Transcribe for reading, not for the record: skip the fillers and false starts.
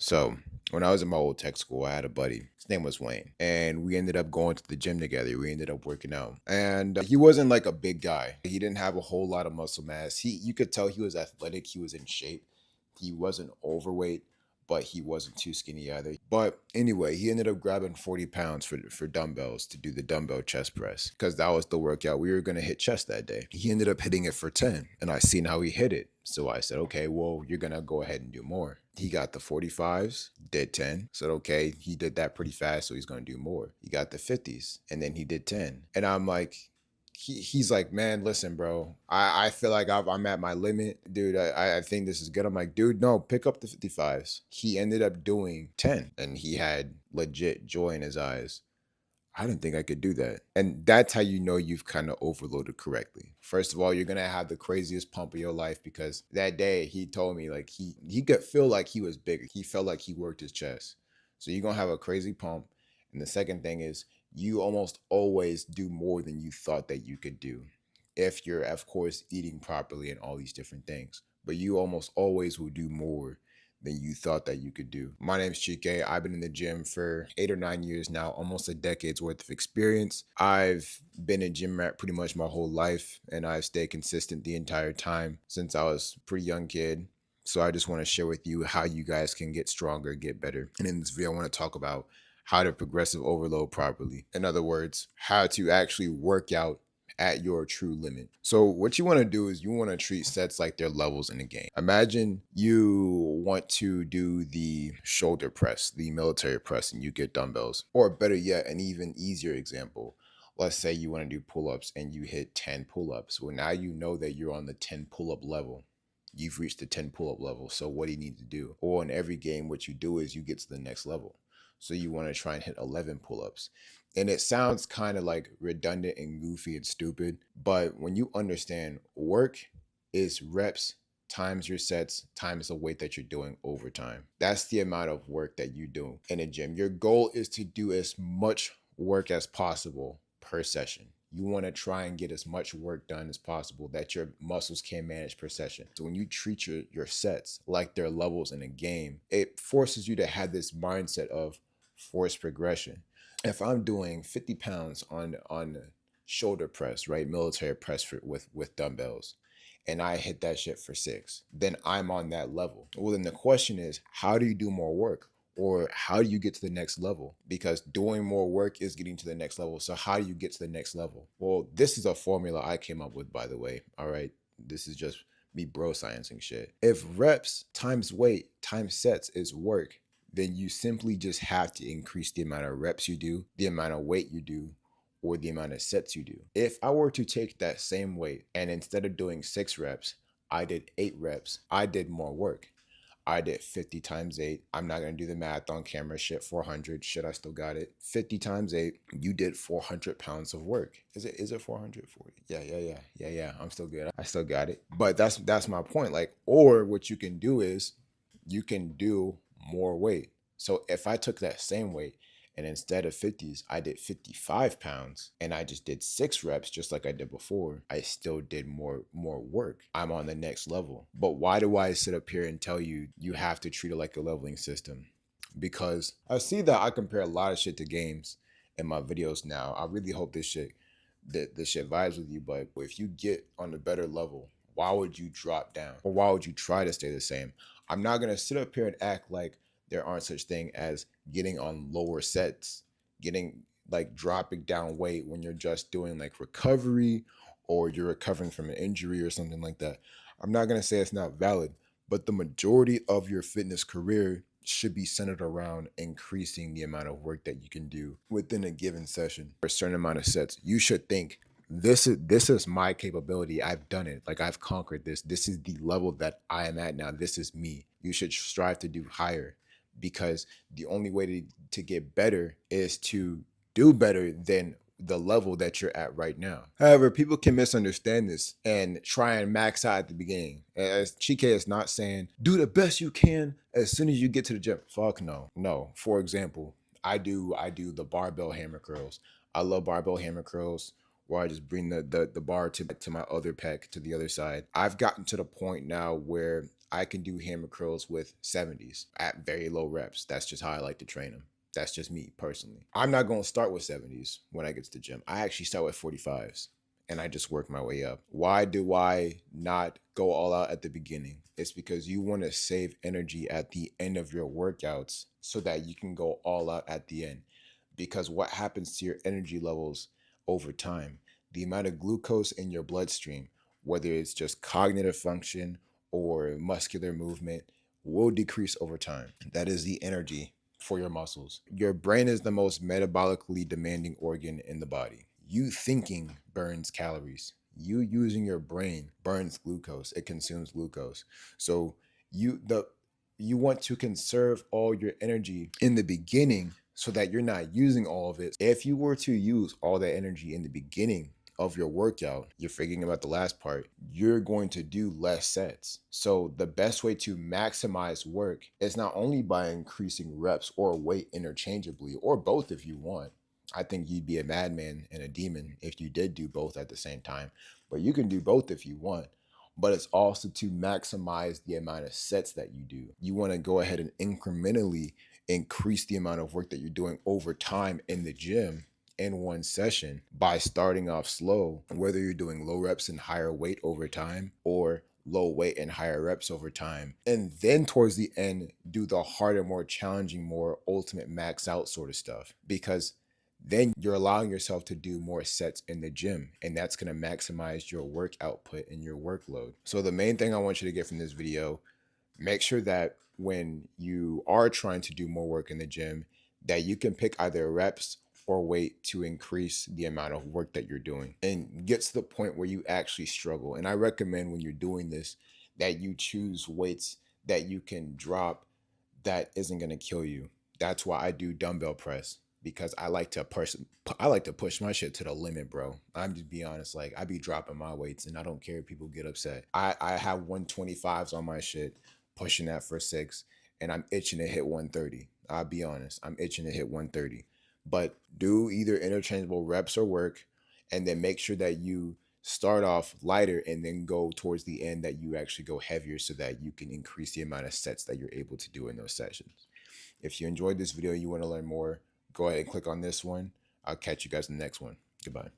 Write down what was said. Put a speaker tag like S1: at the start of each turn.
S1: So when I was in my old tech school, I had a buddy. His name was Wayne, and we ended up going to the gym together. We ended up working out, and he wasn't like a big guy. He didn't have a whole lot of muscle mass. You could tell he was athletic. He was in shape. He wasn't overweight, but he wasn't too skinny either. But anyway, he ended up grabbing 40 pounds for dumbbells to do the dumbbell chest press because that was the workout. We were going to hit chest that day. He ended up hitting it for 10, and I seen how he hit it. So I said, okay, well, you're going to go ahead and do more. He got the 45s, did 10. Said, okay, he did that pretty fast, so he's going to do more. He got the 50s, and then he did 10. And I'm like, he's like, man, listen, bro, I feel like I'm at my limit. Dude, I think this is good. I'm like, dude, no, pick up the 55s. He ended up doing 10, and he had legit joy in his eyes. I didn't think I could do that. And that's how you know you've kind of overloaded correctly. First of all, you're gonna have the craziest pump of your life because that day he told me like he could feel like he was bigger. He felt like he worked his chest. So you're gonna have a crazy pump. And the second thing is you almost always do more than you thought that you could do. If you're, of course, eating properly and all these different things. But you almost always will do more than you thought that you could do. My name's Chike. I've been in the gym for 8 or 9 years now, almost a decade's worth of experience. I've been a gym rat pretty much my whole life, and I've stayed consistent the entire time since I was a pretty young kid. So I just want to share with you how you guys can get stronger, get better. And in this video, I want to talk about how to progressive overload properly. In other words, how to actually work out at your true limit. So what you want to do is you want to treat sets like they're levels in the game. Imagine you want to do the shoulder press, the military press, and you get dumbbells. Or better yet, an even easier example. Let's say you want to do pull-ups and you hit 10 pull-ups. Well, now you know that you're on the 10 pull-up level. You've reached the 10 pull-up level. So what do you need to do? Or in every game, what you do is you get to the next level. So you want to try and hit 11 pull-ups. And it sounds kind of like redundant and goofy and stupid, but when you understand work is reps times your sets times the weight that you're doing over time. That's the amount of work that you do in a gym. Your goal is to do as much work as possible per session. You want to try and get as much work done as possible that your muscles can manage per session. So when you treat your sets like they're levels in a game, it forces you to have this mindset of forced progression. If I'm doing 50 pounds on the shoulder press, right, military press with dumbbells, and I hit that shit for 6, then I'm on that level. Well, then the question is, how do you do more work? Or how do you get to the next level? Because doing more work is getting to the next level. So how do you get to the next level? Well, this is a formula I came up with, by the way. All right. This is just me bro sciencing shit. If reps times weight times sets is work, then you simply just have to increase the amount of reps you do, the amount of weight you do, or the amount of sets you do. If I were to take that same weight and instead of doing 6 reps, I did 8 reps, I did more work. I did 50 times 8. I'm not going to do the math on camera. Shit, 400. Shit, I still got it. 50 times 8. You did 400 pounds of work. Is it 440? Yeah. I'm still good. I still got it. But that's my point. Like, or what you can do is you can do more weight. So if I took that same weight and instead of 50s, I did 55 pounds and I just did 6 reps just like I did before, I still did more work. I'm on the next level. But why do I sit up here and tell you you have to treat it like a leveling system? Because I see that I compare a lot of shit to games in my videos now. I really hope this shit vibes with you. But if you get on a better level, why would you drop down? Or why would you try to stay the same? I'm not gonna sit up here and act like there aren't such thing as getting on lower sets, getting like dropping down weight when you're just doing like recovery or you're recovering from an injury or something like that. I'm not gonna say it's not valid, but the majority of your fitness career should be centered around increasing the amount of work that you can do within a given session for a certain amount of sets. You should think this is my capability. I've done it. Like I've conquered this. This is the level that I am at now. This is me. You should strive to do higher because the only way to get better is to do better than the level that you're at right now. However, people can misunderstand this and try and max out at the beginning. As Chike is not saying, do the best you can as soon as you get to the gym. Fuck no. No. For example, I do the barbell hammer curls. I love barbell hammer curls where I just bring the bar to my other pec to the other side. I've gotten to the point now where I can do hammer curls with 70s at very low reps. That's just how I like to train them. That's just me personally. I'm not going to start with 70s when I get to the gym. I actually start with 45s and I just work my way up. Why do I not go all out at the beginning? It's because you want to save energy at the end of your workouts so that you can go all out at the end. Because what happens to your energy levels over time? The amount of glucose in your bloodstream, whether it's just cognitive function or muscular movement, will decrease over time. That is the energy for your muscles. Your brain is the most metabolically demanding organ in the body. You thinking burns calories. You using your brain burns glucose. It consumes glucose. So you the you want to conserve all your energy in the beginning so that you're not using all of it. If you were to use all that energy in the beginning of your workout, you're forgetting about the last part, you're going to do less sets. So the best way to maximize work is not only by increasing reps or weight interchangeably, or both if you want. I think you'd be a madman and a demon if you did do both at the same time, but you can do both if you want. But it's also to maximize the amount of sets that you do. You want to go ahead and incrementally increase the amount of work that you're doing over time in the gym in one session by starting off slow, whether you're doing low reps and higher weight over time or low weight and higher reps over time. And then towards the end, do the harder, more challenging, more ultimate max out sort of stuff. Because then you're allowing yourself to do more sets in the gym, and that's going to maximize your work output and your workload. So the main thing I want you to get from this video, make sure that when you are trying to do more work in the gym, that you can pick either reps or weight to increase the amount of work that you're doing and get to the point where you actually struggle. And I recommend when you're doing this that you choose weights that you can drop that isn't going to kill you. That's why I do dumbbell press, because I like to push my shit to the limit, bro. I'm just be honest, like I be dropping my weights and I don't care if people get upset. I have 125s on my shit, pushing that for 6, and I'm itching to hit 130. I'll be honest, I'm itching to hit 130. But do either interchangeable reps or work, and then make sure that you start off lighter and then go towards the end that you actually go heavier so that you can increase the amount of sets that you're able to do in those sessions. If you enjoyed this video and you want to learn more, go ahead and click on this one. I'll catch you guys in the next one. Goodbye.